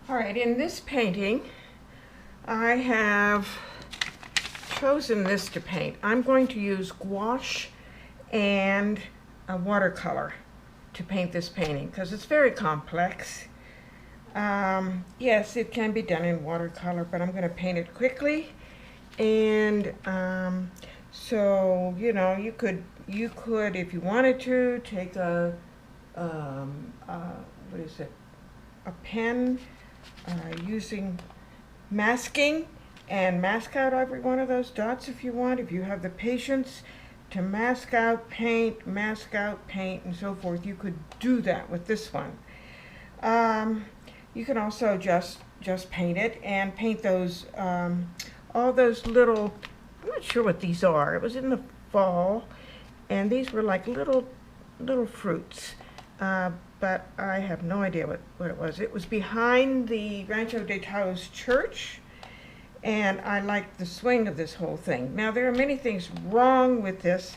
All right, in this painting, I have chosen this to paint. I'm going to use gouache and a watercolor to paint this painting because it's very complex. Yes, it can be done in watercolor, but I'm going to paint it quickly. And so, you know, you could, if you wanted to, take what is it, a pen using masking and mask out every one of those dots if you want. If you have the patience to mask out, paint, and so forth, you could do that with this one. You can also just paint it and paint those, all those little, I'm not sure what these are. It was in the fall, and these were like little fruits. But I have no idea what it was. It was behind the Rancho de Taos church, and I liked the swing of this whole thing. Now, there are many things wrong with this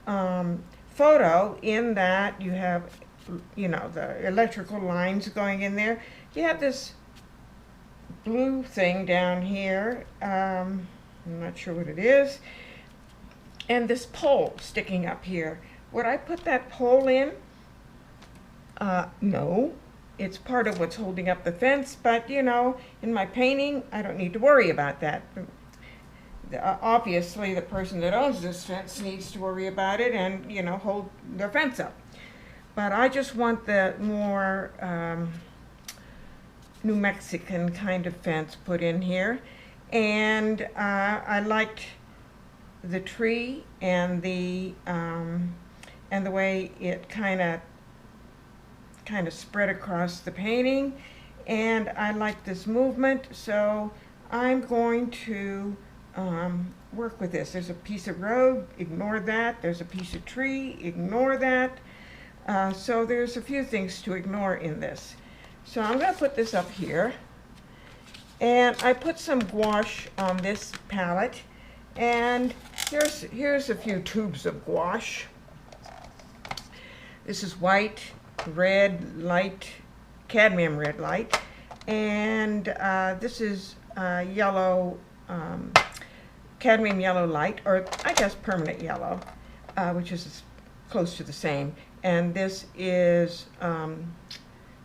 photo in that you have, you know, the electrical lines going in there. You have this blue thing down here. I'm not sure what it is. And this pole sticking up here. Would I put that pole in? No, it's part of what's holding up the fence, but you know, in my painting, I don't need to worry about that. Obviously, the person that owns this fence needs to worry about it and, you know, hold their fence up. But I just want the more New Mexican kind of fence put in here. And I liked the tree and the way it kind of spread across the painting, and I like this movement, so I'm going to work with this. There's a piece of road, ignore that. There's a piece of tree, ignore that. So there's a few things to ignore in this. So I'm going to put this up here, and I put some gouache on this palette, and here's a few tubes of gouache. This is white, red light, cadmium red light, and this is yellow, cadmium yellow light, or I guess permanent yellow, which is close to the same, and this is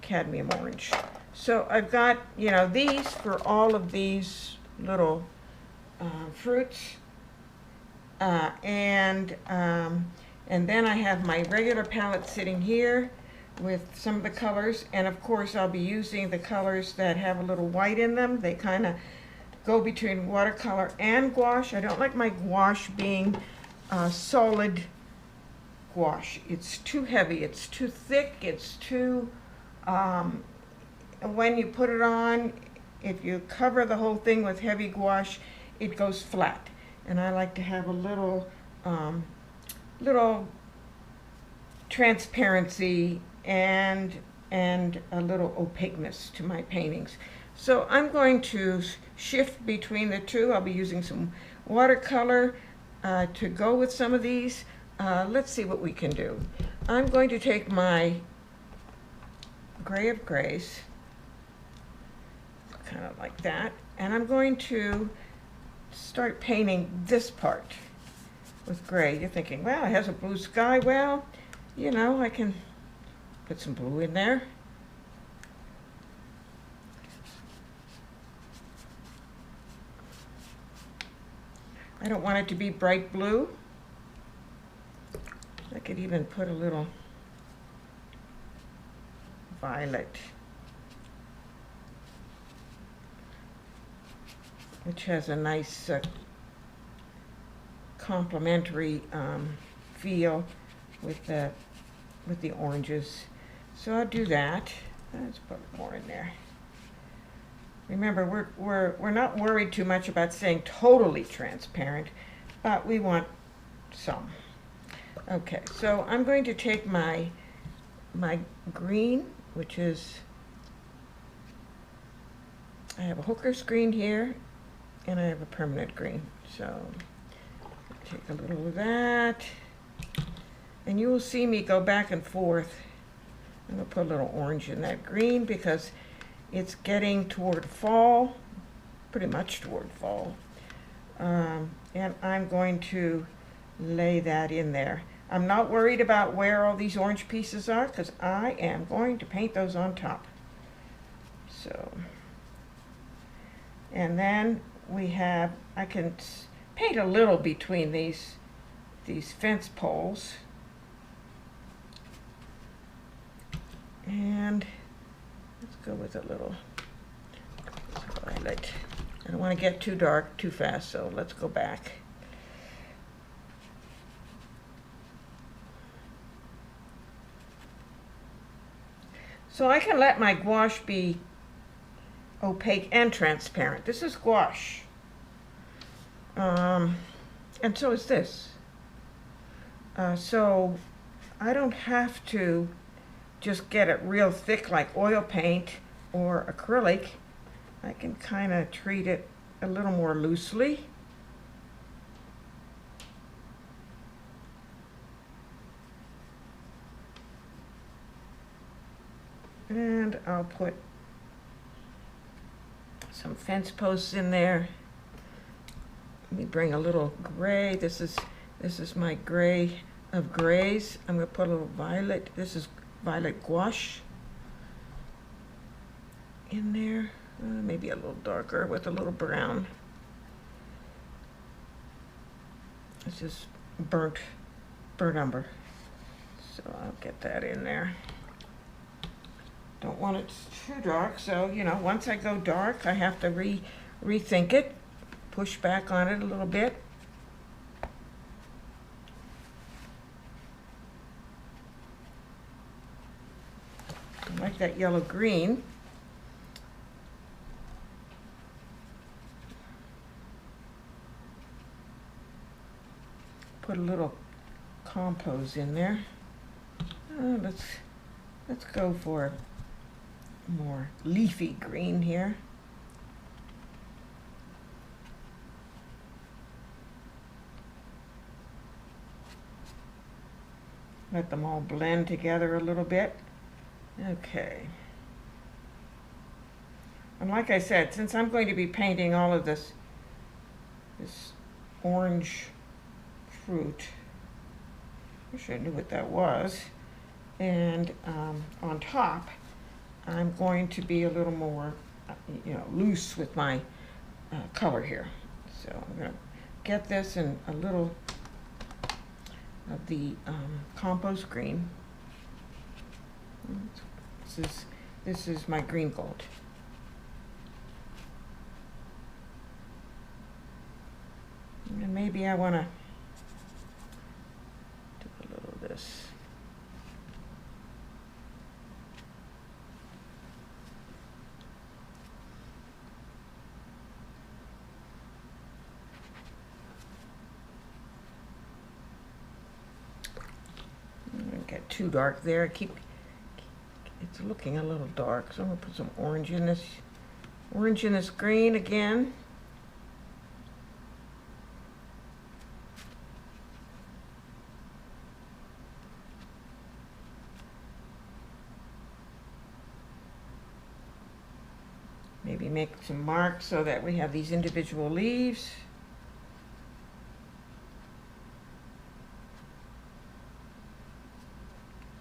cadmium orange. So I've got, you know, these for all of these little fruits, and then I have my regular palette sitting here with some of the colors, and of course I'll be using the colors that have a little white in them. They kind of go between watercolor and gouache. I don't like my gouache being solid gouache. It's too heavy, it's too thick, it's too, when you put it on, if you cover the whole thing with heavy gouache, it goes flat. And I like to have a little transparency and a little opaqueness to my paintings. So I'm going to shift between the two. I'll be using some watercolor to go with some of these. Let's see what we can do. I'm going to take my gray of grays, kind of like that, and I'm going to start painting this part with gray. You're thinking, well, it has a blue sky. Well, you know, I can put some blue in there. I don't want it to be bright blue. I could even put a little violet, which has a nice complementary feel with the oranges. So I'll do that. Let's put more in there. Remember, we're not worried too much about staying totally transparent, but we want some. Okay, so I'm going to take my green, which is, I have a Hooker's green here, and I have a permanent green. So take a little of that, and you will see me go back and forth. I'm going to put a little orange in that green because It's getting toward fall, pretty much toward fall. And I'm going to lay that in there. I'm not worried about where all these orange pieces are because I am going to paint those on top. So, and then we have, I can paint a little between these fence poles. And let's go with a little violet. I don't want to get too dark too fast, so let's go back. So I can let my gouache be opaque and transparent. This is gouache. And so is this. So I don't have to just get it real thick like oil paint or acrylic. I can kind of treat it a little more loosely. And I'll put some fence posts in there. Let me bring a little gray. This is my gray of grays. I'm going to put a little violet. This is violet gouache in there. Maybe a little darker with a little brown. It's just burnt umber. So I'll get that in there. Don't want it too dark, so you know, once I go dark, I have to rethink it, push back on it a little bit. I like that yellow green. Put a little compose in there. Let's go for more leafy green here. Let them all blend together a little bit. Okay. And like I said, since I'm going to be painting all of this orange fruit, I wish I knew what that was, and on top, I'm going to be a little more, loose with my color here. So I'm going to get this in a little of the compost green. This is my green gold. And maybe I want to do a little of this. Get too dark there. It's looking a little dark, so I'm gonna put some orange in this green again. Maybe make some marks so that we have these individual leaves.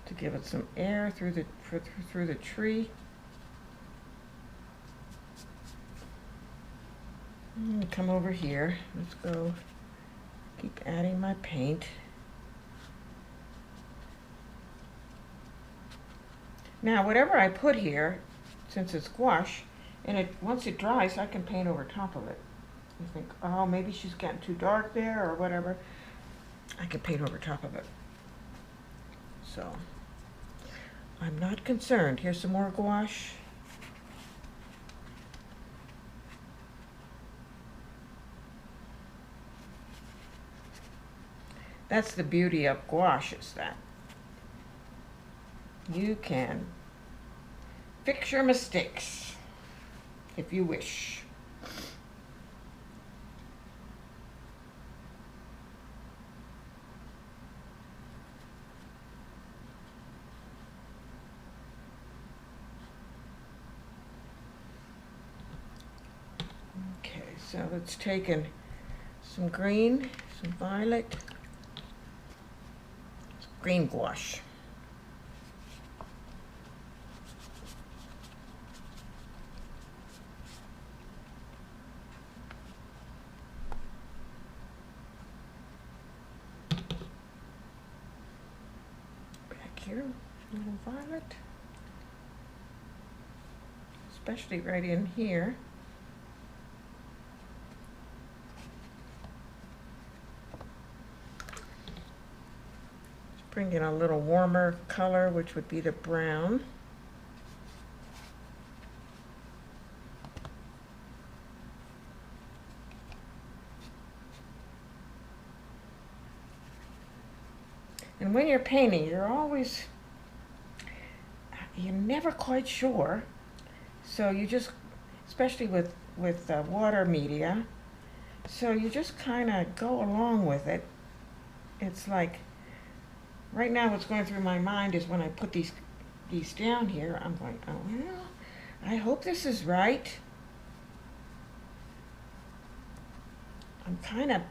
To give it some air through the tree. And come over here. Let's go. Keep adding my paint. Now, whatever I put here, since it's gouache, and once it dries, I can paint over top of it. You think, oh, maybe she's getting too dark there or whatever. I can paint over top of it. So, I'm not concerned. Here's some more gouache. That's the beauty of gouache, is that you can fix your mistakes if you wish. So let's take in some green, some violet, green gouache. Back here, a little violet, especially right in here. Bring in a little warmer color, which would be the brown. And when you're painting, you're never quite sure. So you just, especially with water media, so you just kind of go along with it. It's like, right now what's going through my mind is when I put these down here, I'm going, oh, well, I hope this is right. I'm kind of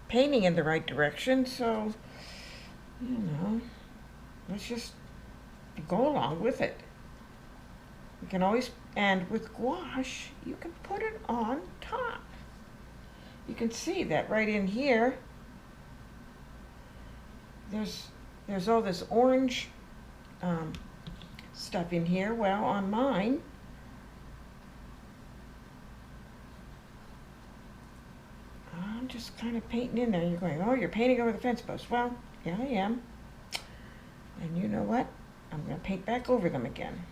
painting in the right direction, so, you know, let's just go along with it. You can always, and with gouache, you can put it on top. You can see that right in here, there's all this orange stuff in here. Well, on mine, I'm just kind of painting in there. You're going, oh, you're painting over the fence post. Well, yeah, I am. And you know what? I'm going to paint back over them again.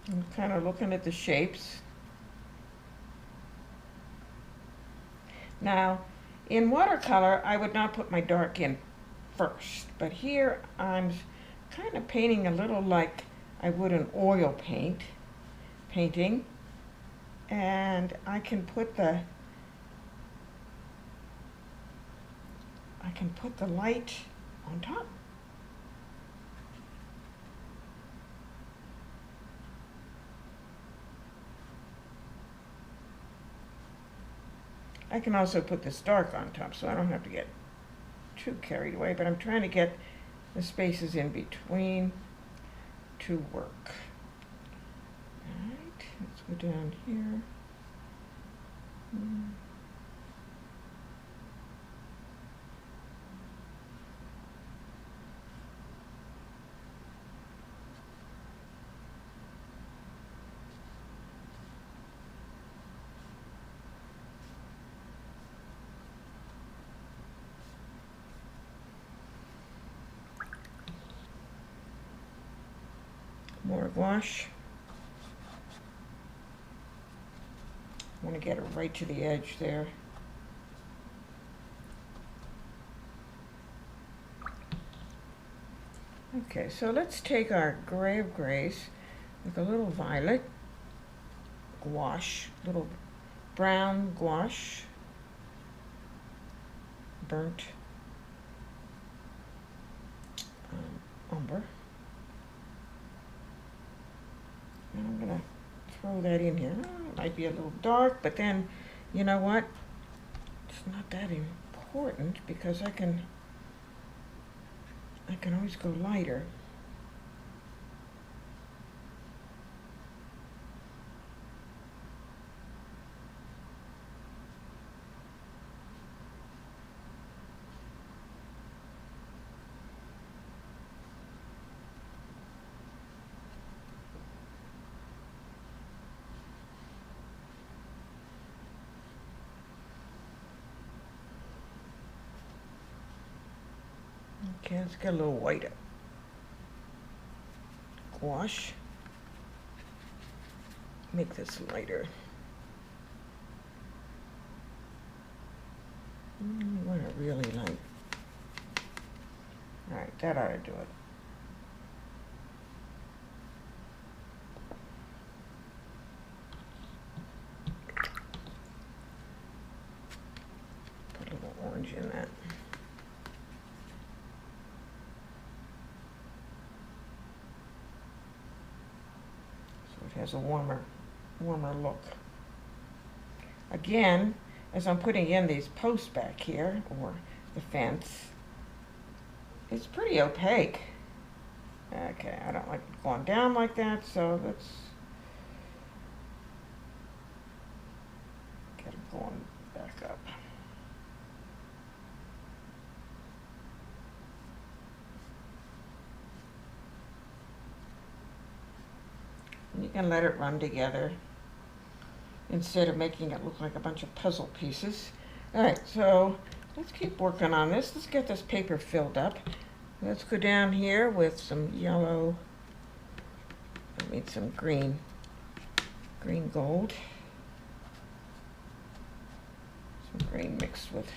I'm kind of looking at the shapes. Now, in watercolor, I would not put my dark in first, but here I'm kind of painting a little like I would an oil painting, and I can put the light on top. I can also put this dark on top, so I don't have to get too carried away, but I'm trying to get the spaces in between to work. All right, let's go down here. More gouache. I want to get it right to the edge there. Okay, so let's take our gray of grays with a little violet gouache, little brown gouache, burnt umber. And I'm going to throw that in here. It might be a little dark, but then, you know what? It's not that important because I can always go lighter. Okay, let's get a little white gouache. Make this lighter. I want it really light. All right, that ought to do it. Put a little orange in that. So it has a warmer look. Again, as I'm putting in these posts back here, or the fence, it's pretty opaque. Okay, I don't like it going down like that, so let's get it going back up. And you can let it run together instead of making it look like a bunch of puzzle pieces. All right, so let's keep working on this. Let's get this paper filled up. Let's go down here with some yellow, I need some green gold. Some green mixed with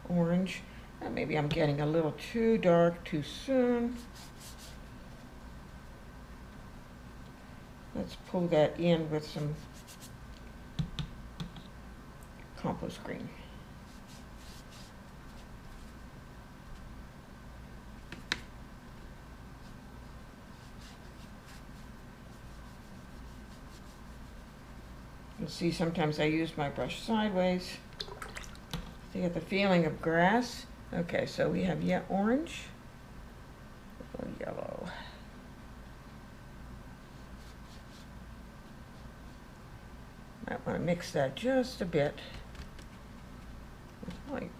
orange. Maybe I'm getting a little too dark too soon. Let's pull that in with some compost green. You'll see sometimes I use my brush sideways to get the feeling of grass. Okay, so we have orange, a little yellow. Might want to mix that just a bit with white.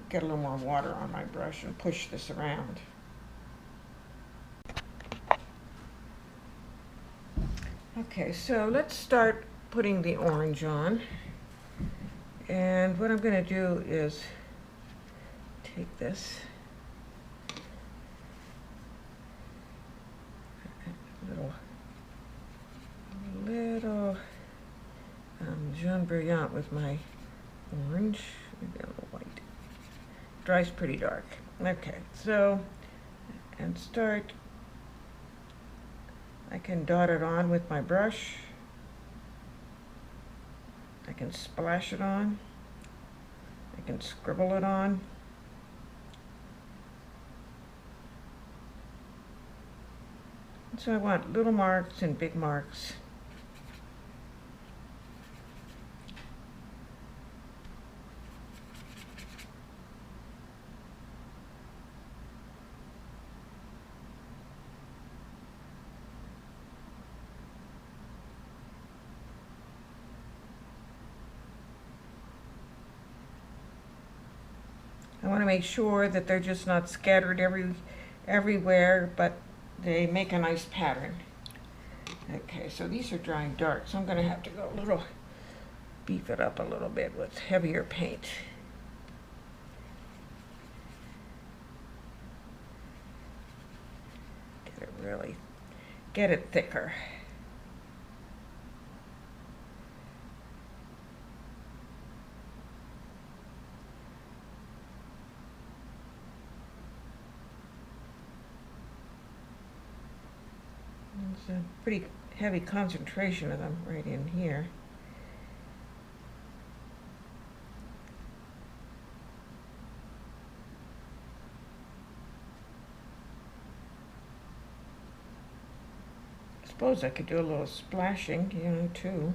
Get a little more water on my brush and push this around. Okay, so let's start putting the orange on. And what I'm going to do is take this little Jaune Brilliant with my orange, maybe a little white. Dries pretty dark. Okay, so, and start, I can dot it on with my brush. I can splash it on. I can scribble it on. So I want little marks and big marks. I want to make sure that they're just not scattered everywhere, but they make a nice pattern. Okay, so these are drying dark, so I'm going to have to go a little, beef it up a little bit with heavier paint. Get it thicker. There's a pretty heavy concentration of them right in here. I suppose I could do a little splashing, you know, too.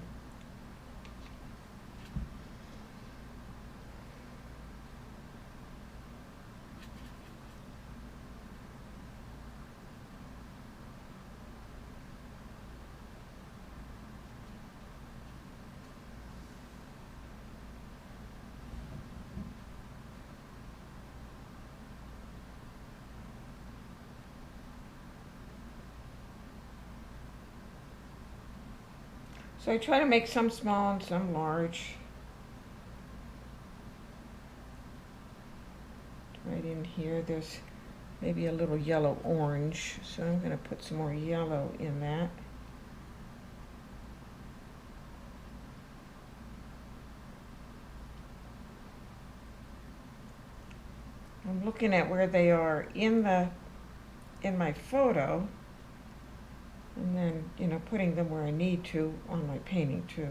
So I try to make some small and some large. Right in here, there's maybe a little yellow orange, so I'm going to put some more yellow in that. I'm looking at where they are in my photo, and then, you know, putting them where I need to on my painting too.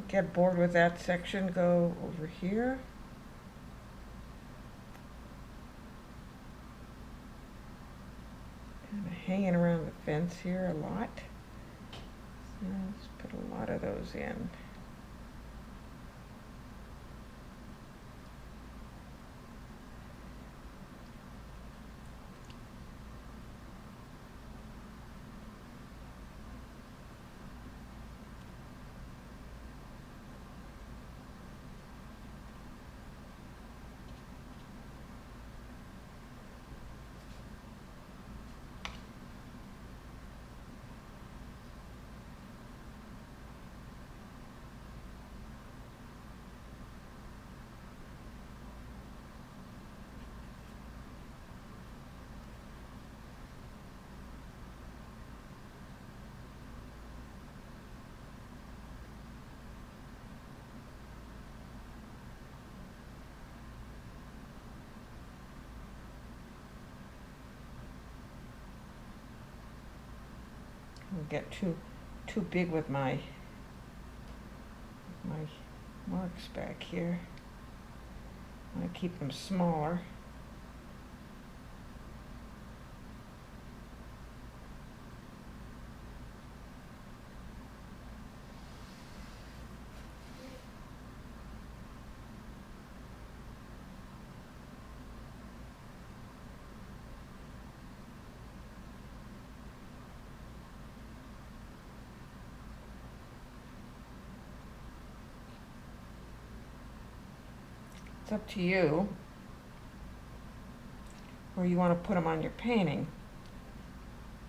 Get bored with that section, go over here. Kind of hanging around the fence here a lot. So let's put a lot of those in. I'll get too big with my marks back here. I want to keep them smaller. It's up to you where you want to put them on your painting.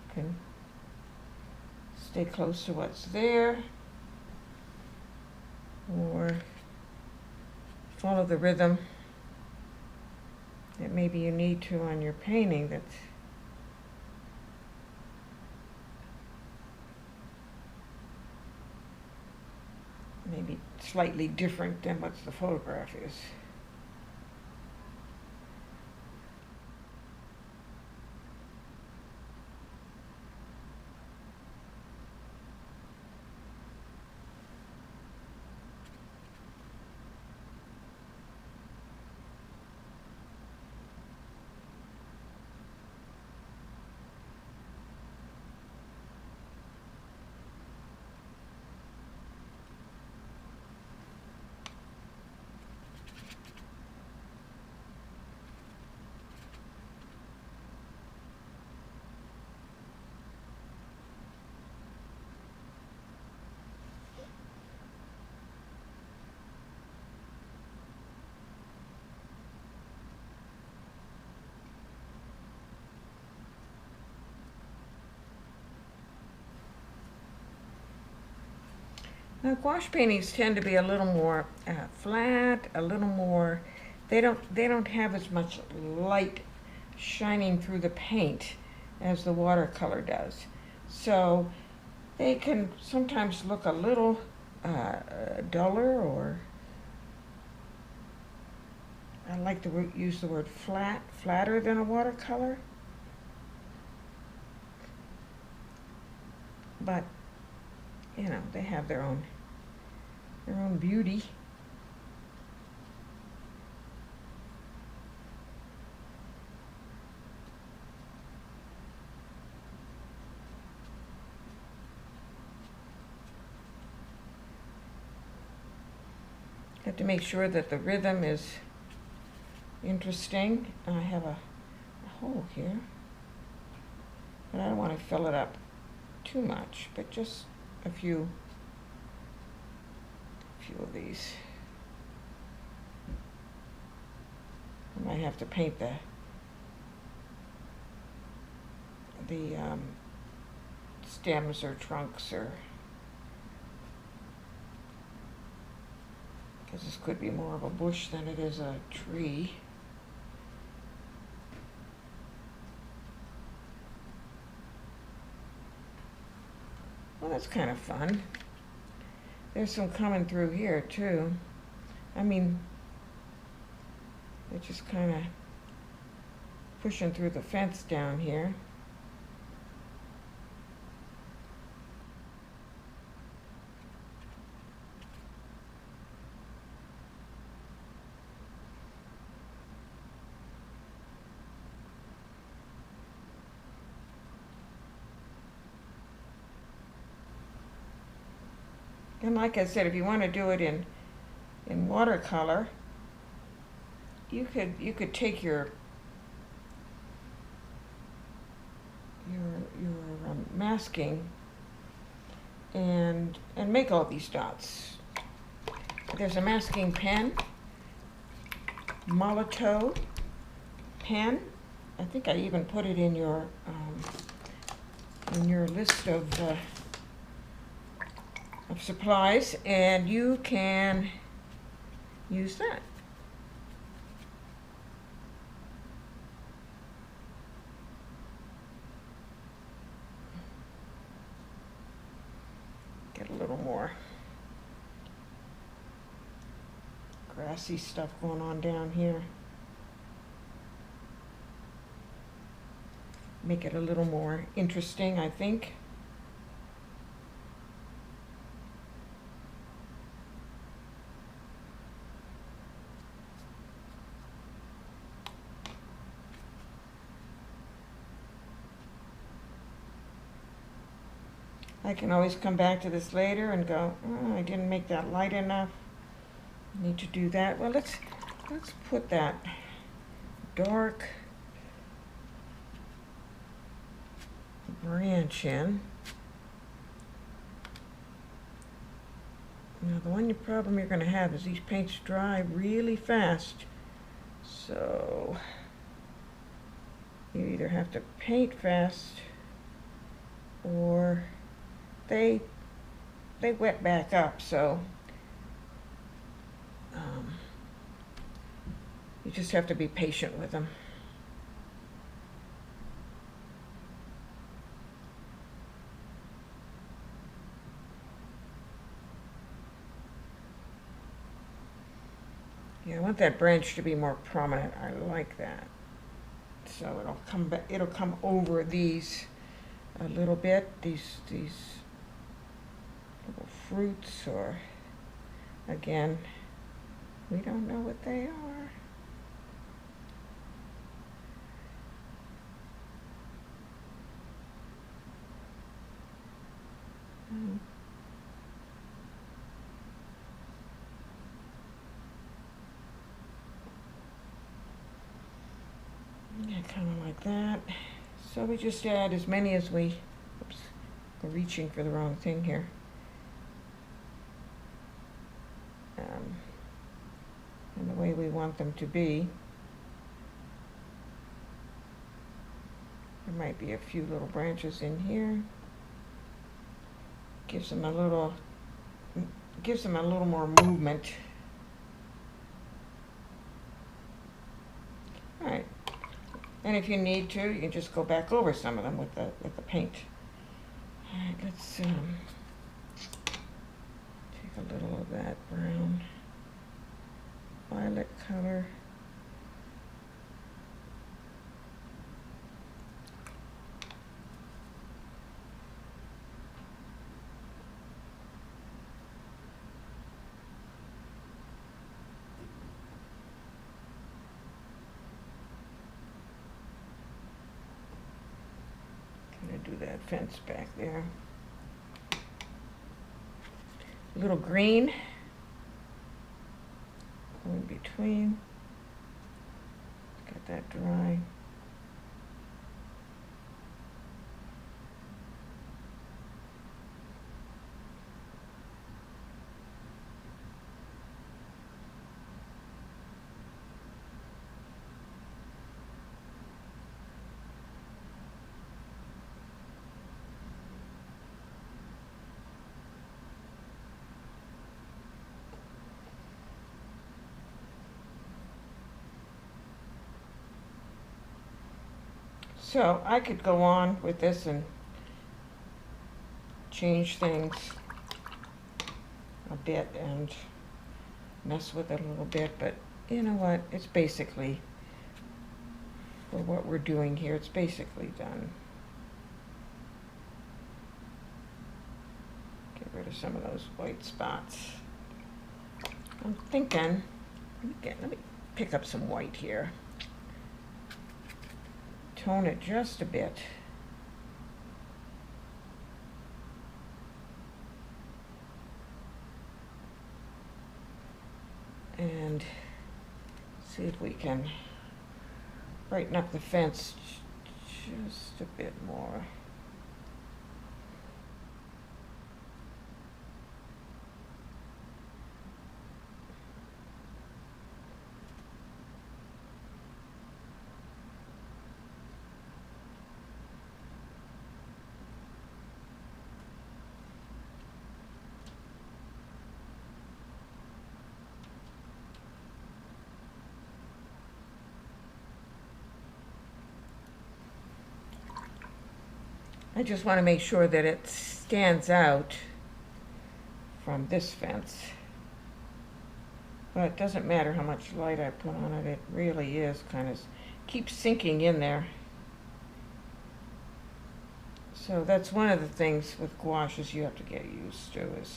You can stay close to what's there, or follow the rhythm that maybe you need to on your painting that's maybe slightly different than what the photograph is. Now, gouache paintings tend to be a little more flat, a little more. They don't have as much light shining through the paint as the watercolor does. So they can sometimes look a little duller, or I like to use the word flatter than a watercolor. But you know, they have their own beauty. Have to make sure that the rhythm is interesting. I have a hole here, but I don't want to fill it up too much, but just a few of these. I might have to paint the stems or trunks, or because this could be more of a bush than it is a tree. Well, that's kind of fun. There's some coming through here too. I mean, they're just kind of pushing through the fence down here. And like I said, if you want to do it in watercolor, you could take your masking and make all these dots. There's a masking pen, Molotow pen. I think I even put it in your list of supplies, and you can use that. Get a little more grassy stuff going on down here. Make it a little more interesting, I think. I can always come back to this later and go, oh, I didn't make that light enough. I need to do that. Well, let's put that dark branch in. Now, the problem you're going to have is these paints dry really fast. So you either have to paint fast or they wet back up, so you just have to be patient with them. Yeah, I want that branch to be more prominent. I like that. So it'll come back, it'll come over these a little bit, these little fruits, or again, we don't know what they are. Yeah, kind of like that. So we just add as many as we, oops, we're reaching for the wrong thing here. And the way we want them to be. There might be a few little branches in here. Gives them a little more movement. All right. And if you need to, you can just go back over some of them with the paint. All right, let's take a little of that brown violet color. Do that fence back there. A little green. go in between. Get that dry. So I could go on with this and change things a bit and mess with it a little bit, but you know what? It's basically, for what we're doing here, it's basically done. Get rid of some of those white spots. I'm thinking, let me pick up some white here. Tone it just a bit. And see if we can brighten up the fence just a bit more. I just want to make sure that it stands out from this fence. But it doesn't matter how much light I put on it, it really is kind of keeps sinking in there. So that's one of the things with gouaches you have to get used to, is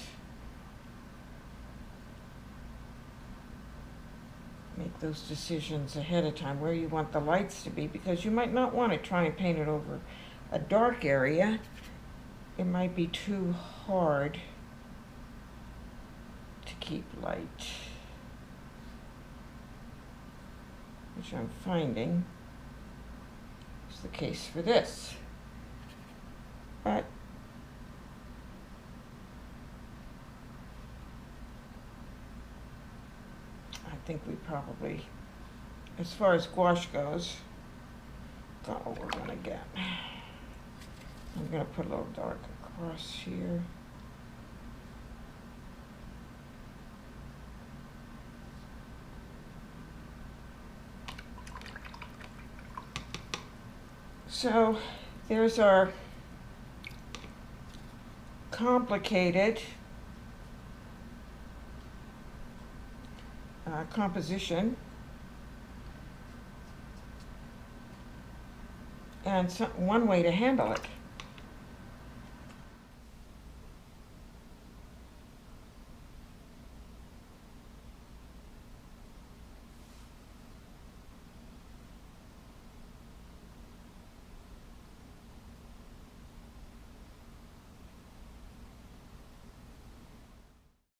make those decisions ahead of time where you want the lights to be, because you might not want to try and paint it over a dark area. It might be too hard to keep light, which I'm finding is the case for this. But I think we probably, as far as gouache goes, got what we're gonna get. I'm gonna put a little dark across here. So there's our complicated composition, and one way to handle it.